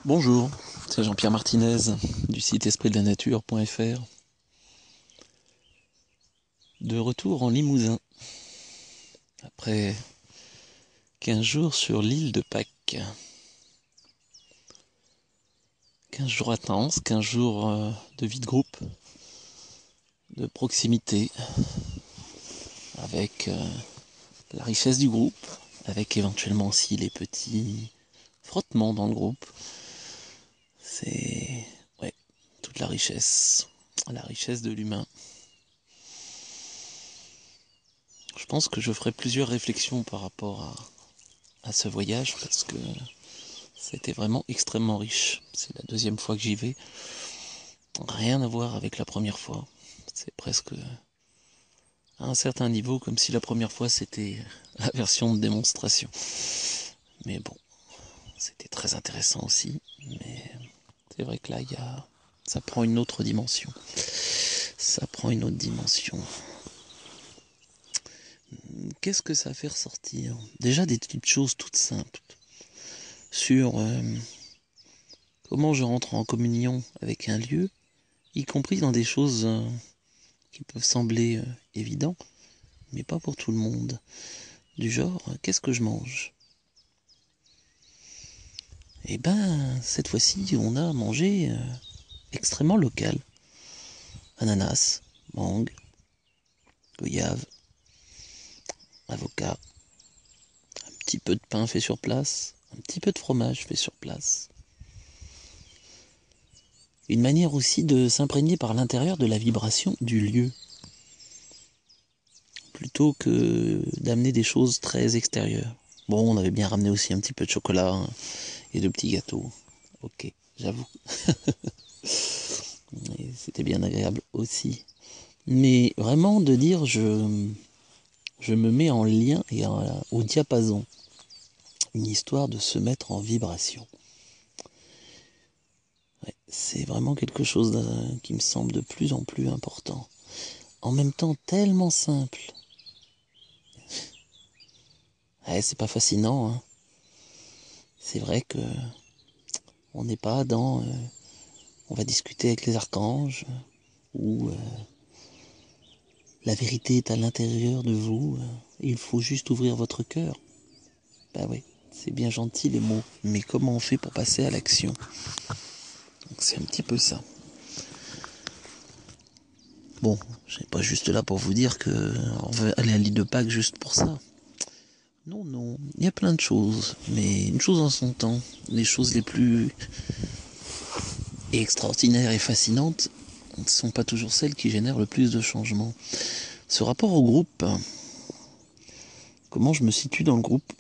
Bonjour, c'est Jean-Pierre Martinez du site espritdelanature.fr. De retour en Limousin, après 15 jours sur l'île de Pâques. 15 jours intenses, 15 jours de vie de groupe, de proximité, avec la richesse du groupe, avec éventuellement aussi les petits frottements dans le groupe. C'est toute la richesse de l'humain. Je pense que je ferai plusieurs réflexions par rapport à ce voyage, parce que c'était vraiment extrêmement riche. C'est la deuxième fois que j'y vais. Rien à voir avec la première fois. C'est presque à un certain niveau, comme si la première fois c'était la version de démonstration. Mais bon, c'était très intéressant aussi. Mais c'est vrai que là, ça prend une autre dimension. Ça prend une autre dimension. Qu'est-ce que ça fait ressortir? Déjà des petites choses toutes simples. Sur comment je rentre en communion avec un lieu, y compris dans des choses qui peuvent sembler évidentes, mais pas pour tout le monde. Du genre, qu'est-ce que je mange? Eh ben, cette fois-ci, on a mangé extrêmement local. Ananas, mangue, goyave, avocat, un petit peu de pain fait sur place, un petit peu de fromage fait sur place. Une manière aussi de s'imprégner par l'intérieur de la vibration du lieu, plutôt que d'amener des choses très extérieures. Bon, on avait bien ramené aussi un petit peu de chocolat hein, et de petits gâteaux. Ok, j'avoue. Et c'était bien agréable aussi. Mais vraiment de dire je me mets en lien et au diapason. Une histoire de se mettre en vibration. Ouais, c'est vraiment quelque chose qui me semble de plus en plus important. En même temps tellement simple. Ouais, c'est pas fascinant, hein. C'est vrai que on n'est pas dans on va discuter avec les archanges ou la vérité est à l'intérieur de vous, il faut juste ouvrir votre cœur. Ben oui, c'est bien gentil les mots, mais comment on fait pour passer à l'action? Donc c'est un petit peu ça. Bon, je suis pas juste là pour vous dire que on veut aller à l'île de Pâques juste pour ça. Non, non, il y a plein de choses, mais une chose en son temps. Les choses les plus extraordinaires et fascinantes ne sont pas toujours celles qui génèrent le plus de changements. Ce rapport au groupe, comment je me situe dans le groupe,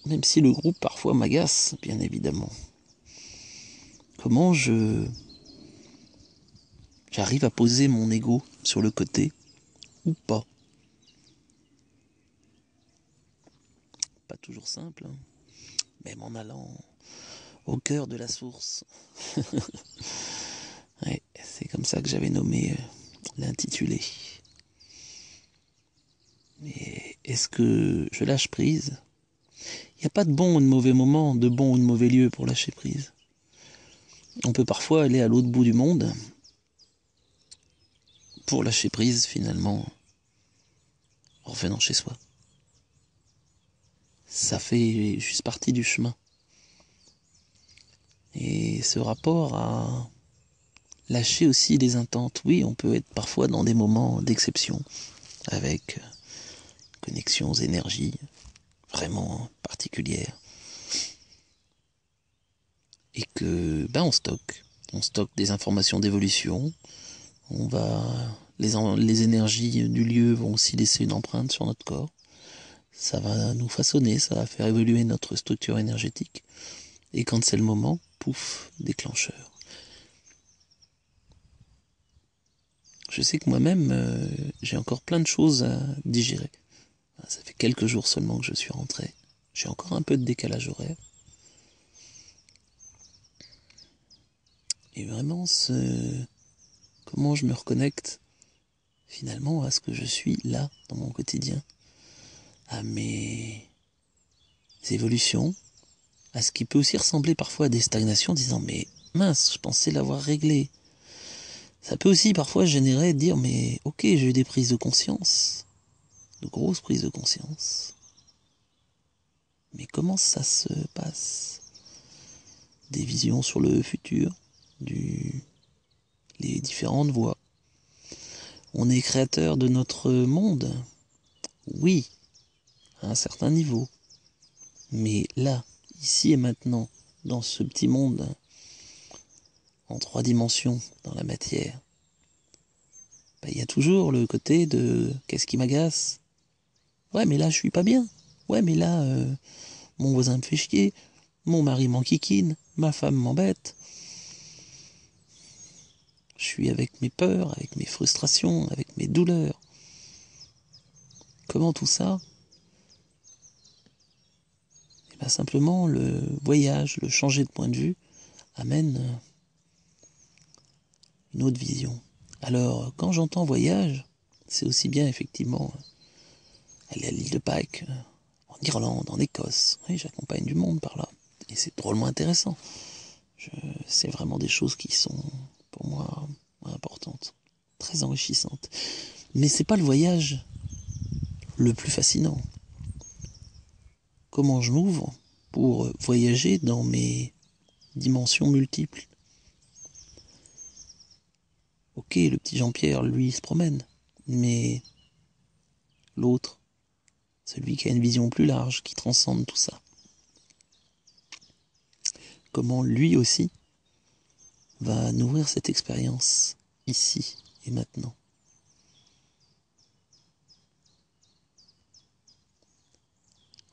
même si le groupe parfois m'agace, bien évidemment. Comment j'arrive à poser mon ego sur le côté ou pas. Pas toujours simple, hein. Même en allant au cœur de la source. Ouais, c'est comme ça que j'avais nommé l'intitulé. Mais est-ce que je lâche prise? Il n'y a pas de bon ou de mauvais moment, de bon ou de mauvais lieu pour lâcher prise. On peut parfois aller à l'autre bout du monde pour lâcher prise finalement en revenant chez soi. Ça fait juste partie du chemin. Et ce rapport à lâcher aussi les intentes. Oui, on peut être parfois dans des moments d'exception, avec connexions aux énergies vraiment particulières. Et que, ben on stocke. On stocke des informations d'évolution. On va, les énergies du lieu vont aussi laisser une empreinte sur notre corps. Ça va nous façonner, ça va faire évoluer notre structure énergétique. Et quand c'est le moment, pouf, déclencheur. Je sais que moi-même, j'ai encore plein de choses à digérer. Ça fait quelques jours seulement que je suis rentré. J'ai encore un peu de décalage horaire. Et vraiment, comment je me reconnecte finalement à ce que je suis là dans mon quotidien, à mes évolutions, à ce qui peut aussi ressembler parfois à des stagnations, en disant mais mince, je pensais l'avoir réglé. Ça peut aussi parfois générer, dire mais ok, j'ai eu des prises de conscience, de grosses prises de conscience. Mais comment ça se passe? Des visions sur le futur, les différentes voies. On est créateur de notre monde, oui, à un certain niveau. Mais là, ici et maintenant, dans ce petit monde, en 3 dimensions, dans la matière, il y a toujours le côté de qu'est-ce qui m'agace? Ouais, mais là, je suis pas bien. Ouais, mais là, mon voisin me fait chier, mon mari m'enquiquine, ma femme m'embête. Je suis avec mes peurs, avec mes frustrations, avec mes douleurs. Comment tout ça? Et bien simplement, le voyage, le changer de point de vue, amène une autre vision. Alors, quand j'entends voyage, c'est aussi bien effectivement aller à l'île de Pâques, en Irlande, en Écosse. Oui, j'accompagne du monde par là. Et c'est drôlement intéressant. C'est vraiment des choses qui sont, pour moi, importantes, très enrichissantes. Mais c'est pas le voyage le plus fascinant. Comment je m'ouvre pour voyager dans mes dimensions multiples. Ok, le petit Jean-Pierre, lui, il se promène. Mais l'autre, celui qui a une vision plus large, qui transcende tout ça. Comment lui aussi va nourrir cette expérience, ici et maintenant.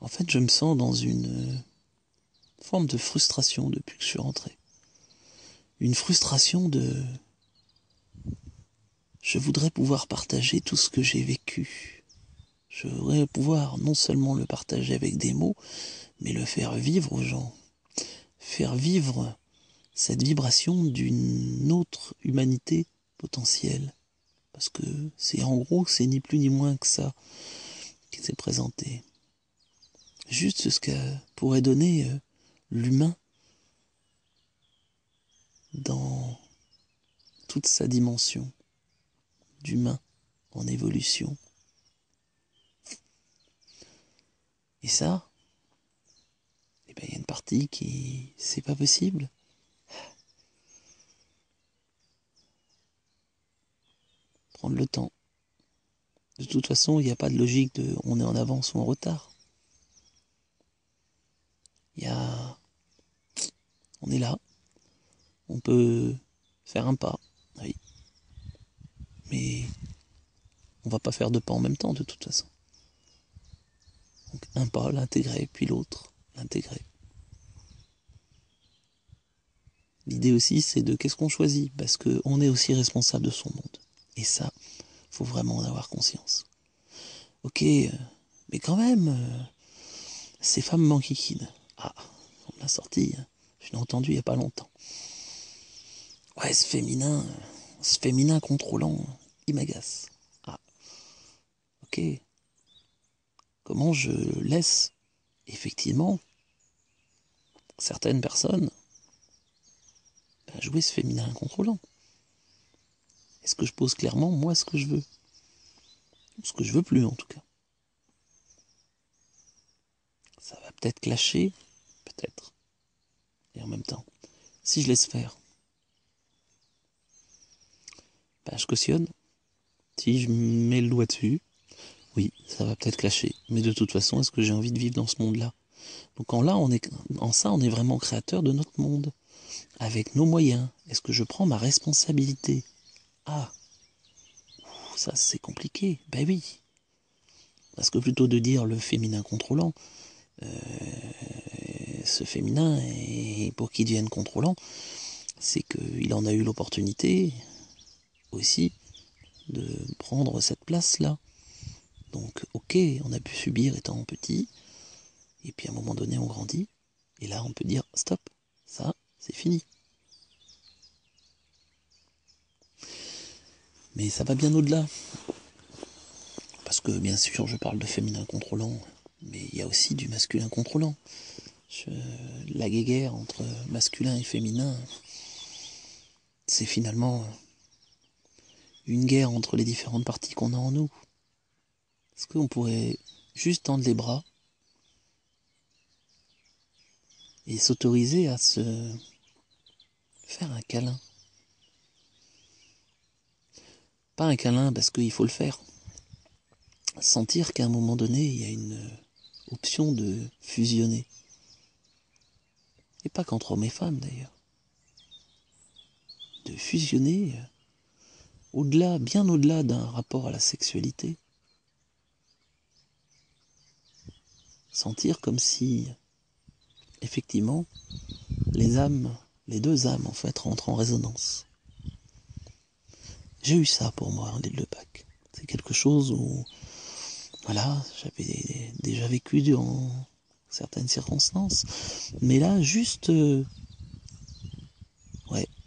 En fait, je me sens dans une forme de frustration depuis que je suis rentré. Une frustration de... Je voudrais pouvoir partager tout ce que j'ai vécu. Je voudrais pouvoir non seulement le partager avec des mots, mais le faire vivre aux gens. Faire vivre cette vibration d'une autre humanité potentielle. Parce que c'est en gros, c'est ni plus ni moins que ça qui s'est présenté. Juste ce que pourrait donner l'humain dans toute sa dimension d'humain en évolution. Et ça, eh ben, y a une partie qui, c'est pas possible. Prendre le temps. De toute façon, il n'y a pas de logique de on est en avance ou en retard. Il y a, on est là, on peut faire un pas, oui, mais on va pas faire deux pas en même temps de toute façon. Donc un pas, l'intégrer, puis l'autre, l'intégrer. L'idée aussi, c'est de qu'est-ce qu'on choisit, parce qu'on est aussi responsable de son monde. Et ça, faut vraiment en avoir conscience. Ok, mais quand même, ces femmes m'enquiquinent. Ah, on me l'a sorti, hein. Je l'ai entendu il n'y a pas longtemps. Ouais, ce féminin contrôlant, il m'agace. Ah, ok. Comment je laisse, effectivement, certaines personnes jouer ce féminin contrôlant? Est-ce que je pose clairement, moi, ce que je veux? Ce que je veux plus, en tout cas. Ça va peut-être clasher, peut-être. Et en même temps, si je laisse faire, je cautionne. Si je mets le doigt dessus, oui, ça va peut-être clasher. Mais de toute façon, est-ce que j'ai envie de vivre dans ce monde-là? Donc en ça, on est vraiment créateur de notre monde. Avec nos moyens. Est-ce que je prends ma responsabilité? Ah, ça c'est compliqué. Ben oui. Parce que plutôt de dire le féminin contrôlant, ce féminin, et pour qu'il devienne contrôlant, c'est qu'il en a eu l'opportunité aussi de prendre cette place-là. Donc, ok, on a pu subir étant petit, et puis à un moment donné, on grandit, et là, on peut dire stop, ça, c'est fini. Mais ça va bien au-delà. Parce que, bien sûr, je parle de féminin contrôlant, mais il y a aussi du masculin contrôlant. La guéguerre entre masculin et féminin, c'est finalement une guerre entre les différentes parties qu'on a en nous. Est-ce qu'on pourrait juste tendre les bras et s'autoriser à se faire un câlin? Pas un câlin parce qu'il faut le faire. Sentir qu'à un moment donné, il y a une option de fusionner. Et pas qu'entre hommes et femmes d'ailleurs. De fusionner au-delà, bien au-delà d'un rapport à la sexualité. Sentir comme si, effectivement, les deux âmes en fait rentrent en résonance. J'ai eu ça pour moi, l'île de Pâques. C'est quelque chose où, voilà, j'avais déjà vécu dans certaines circonstances. Mais là, juste,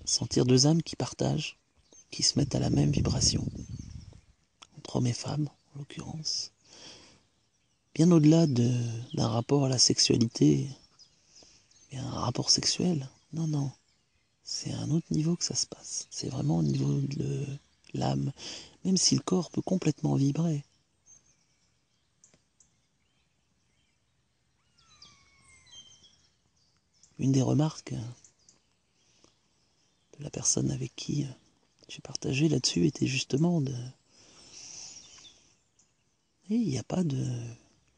sentir deux âmes qui partagent, qui se mettent à la même vibration. Entre hommes et femmes, en l'occurrence. Bien au-delà d'un rapport à la sexualité, et un rapport sexuel. Non, non. C'est à un autre niveau que ça se passe. C'est vraiment au niveau de l'âme. Même si le corps peut complètement vibrer. Une des remarques de la personne avec qui j'ai partagé là-dessus était justement de... Et il n'y a pas de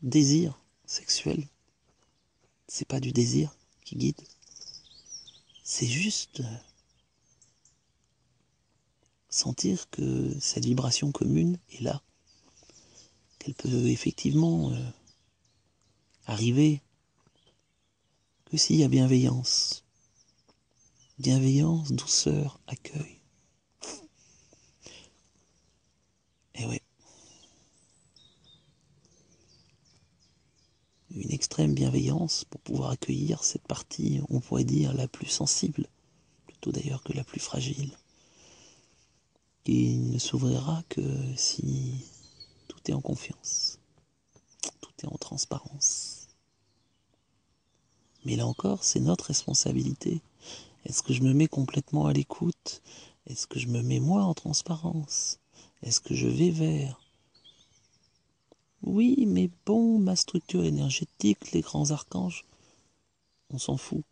désir sexuel. C'est pas du désir qui guide. C'est juste sentir que cette vibration commune est là. Qu'elle peut effectivement arriver que s'il y a bienveillance. Bienveillance, douceur, accueil. Et ouais. Une extrême bienveillance pour pouvoir accueillir cette partie, on pourrait dire, la plus sensible, plutôt d'ailleurs que la plus fragile, qui ne s'ouvrira que si tout est en confiance, tout est en transparence. Mais là encore, c'est notre responsabilité. Est-ce que je me mets complètement à l'écoute? Est-ce que je me mets moi en transparence? Est-ce que je vais vers? Oui, mais bon, ma structure énergétique, les grands archanges, on s'en fout.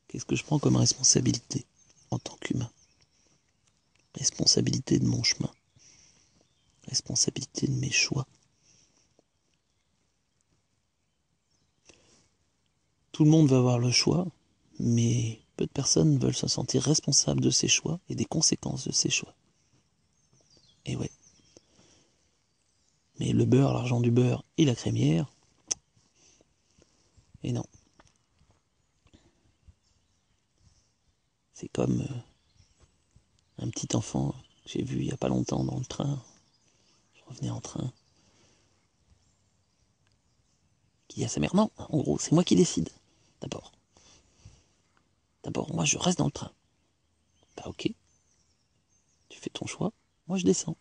Qu'est-ce que je prends comme responsabilité en tant qu'humain? Responsabilité de mon chemin. Responsabilité de mes choix. Tout le monde va avoir le choix, mais peu de personnes veulent se sentir responsables de ses choix et des conséquences de ses choix. Et ouais. Mais le beurre, l'argent du beurre et la crémière, et non. C'est comme un petit enfant que j'ai vu il n'y a pas longtemps dans le train. Je revenais en train. Qui dit à sa mère, non, en gros, c'est moi qui décide. D'abord. D'abord, moi, je reste dans le train. Bah ok. Tu fais ton choix. Moi, je descends.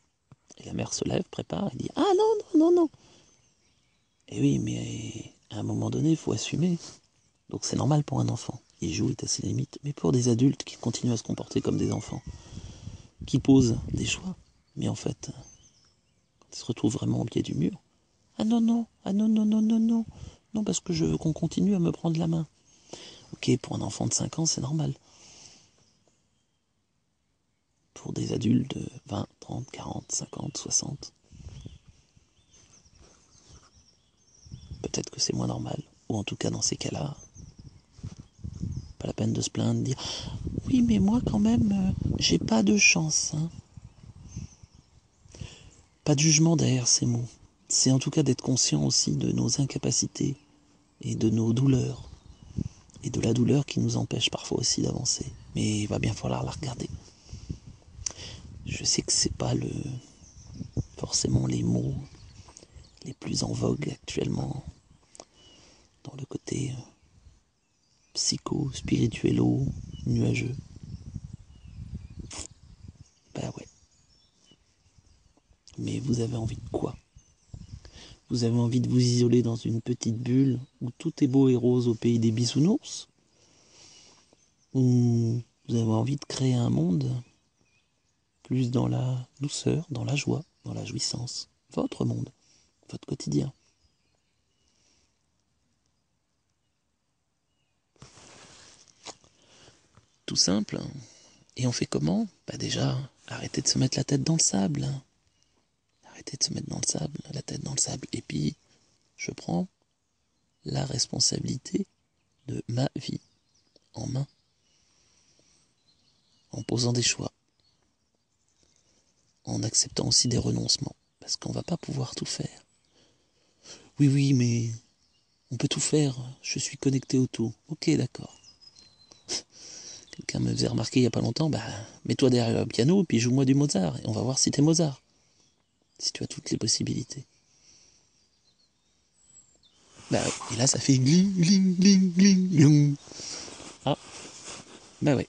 Et la mère se lève, prépare, et dit, ah non, non, non, non. Et oui, mais à un moment donné, il faut assumer. Donc c'est normal pour un enfant. Il joue, est à ses limites. Mais pour des adultes qui continuent à se comporter comme des enfants, qui posent des choix, mais en fait, ils se retrouvent vraiment au pied du mur. Ah non, non, ah non, non, non, non, non. Non, parce que je veux qu'on continue à me prendre la main. Ok, pour un enfant de 5 ans, c'est normal. Pour des adultes de 20, 30, 40, 50, 60, peut-être que c'est moins normal. Ou en tout cas, dans ces cas-là, pas la peine de se plaindre, de dire oui, mais moi quand même, j'ai pas de chance. Hein. Pas de jugement derrière ces mots. C'est en tout cas d'être conscient aussi de nos incapacités et de nos douleurs. Et de la douleur qui nous empêche parfois aussi d'avancer. Mais il va bien falloir la regarder. Je sais que c'est pas forcément les mots les plus en vogue actuellement dans le côté psycho-spirituello, nuageux. Bah ouais. Mais vous avez envie de quoi? Vous avez envie de vous isoler dans une petite bulle où tout est beau et rose au pays des bisounours? Ou vous avez envie de créer un monde plus dans la douceur, dans la joie, dans la jouissance? Votre monde, votre quotidien. Tout simple. Et on fait comment? Bah déjà, arrêtez de se mettre la tête dans le sable. Arrêtez de se mettre dans le sable, la tête dans le sable. Et puis, je prends la responsabilité de ma vie en main, en posant des choix, en acceptant aussi des renoncements, parce qu'on va pas pouvoir tout faire. Oui, oui, mais on peut tout faire, je suis connecté au tout. Ok, d'accord. Quelqu'un me faisait remarquer il y a pas longtemps, bah, mets-toi derrière le piano, puis joue-moi du Mozart, et on va voir si t'es Mozart, si tu as toutes les possibilités. Bah ouais, et là ça fait gling, gling, gling, gling, gling. Ah, bah ouais.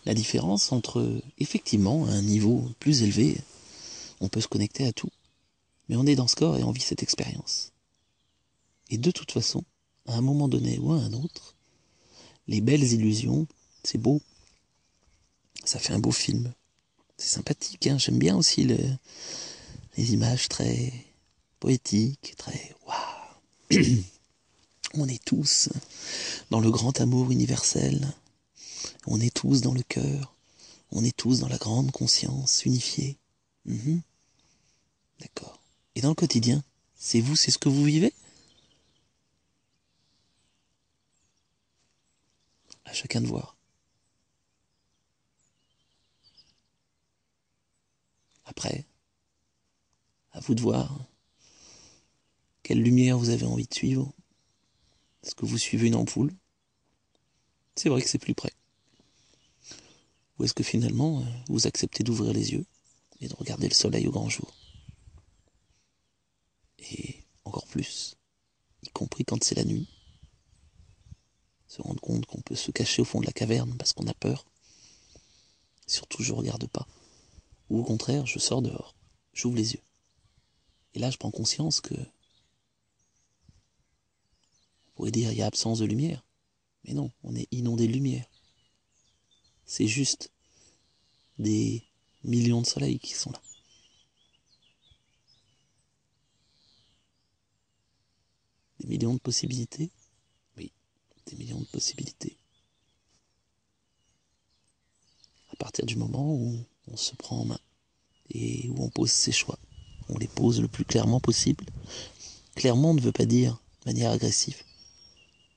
La différence entre, effectivement, à un niveau plus élevé, on peut se connecter à tout, mais on est dans ce corps et on vit cette expérience. Et de toute façon, à un moment donné ou à un autre, les belles illusions, c'est beau, ça fait un beau film. C'est sympathique, hein. J'aime bien aussi les images très poétiques, très waouh. On est tous dans le grand amour universel, on est tous dans le cœur, on est tous dans la grande conscience unifiée. D'accord. Et dans le quotidien, c'est vous, c'est ce que vous vivez? À chacun de voir. Après, à vous de voir quelle lumière vous avez envie de suivre. Est-ce que vous suivez une ampoule? C'est vrai que c'est plus près. Ou est-ce que finalement, vous acceptez d'ouvrir les yeux et de regarder le soleil au grand jour? Et encore plus, y compris quand c'est la nuit, se rendre compte qu'on peut se cacher au fond de la caverne parce qu'on a peur. Surtout, je regarde pas. Ou au contraire, je sors dehors, j'ouvre les yeux. Et là, je prends conscience que, on pourrait dire, il y a absence de lumière. Mais non, on est inondé de lumière. C'est juste des millions de soleils qui sont là. Des millions de possibilités? Oui, des millions de possibilités. À partir du moment où on se prend en main et où on pose ses choix, on les pose le plus clairement possible. Clairement ne veut pas dire de manière agressive.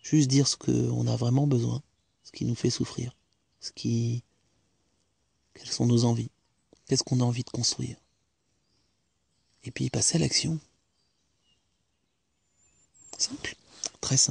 Juste dire ce qu'on a vraiment besoin, ce qui nous fait souffrir, ce qui, quelles sont nos envies, qu'est-ce qu'on a envie de construire. Et puis passer à l'action.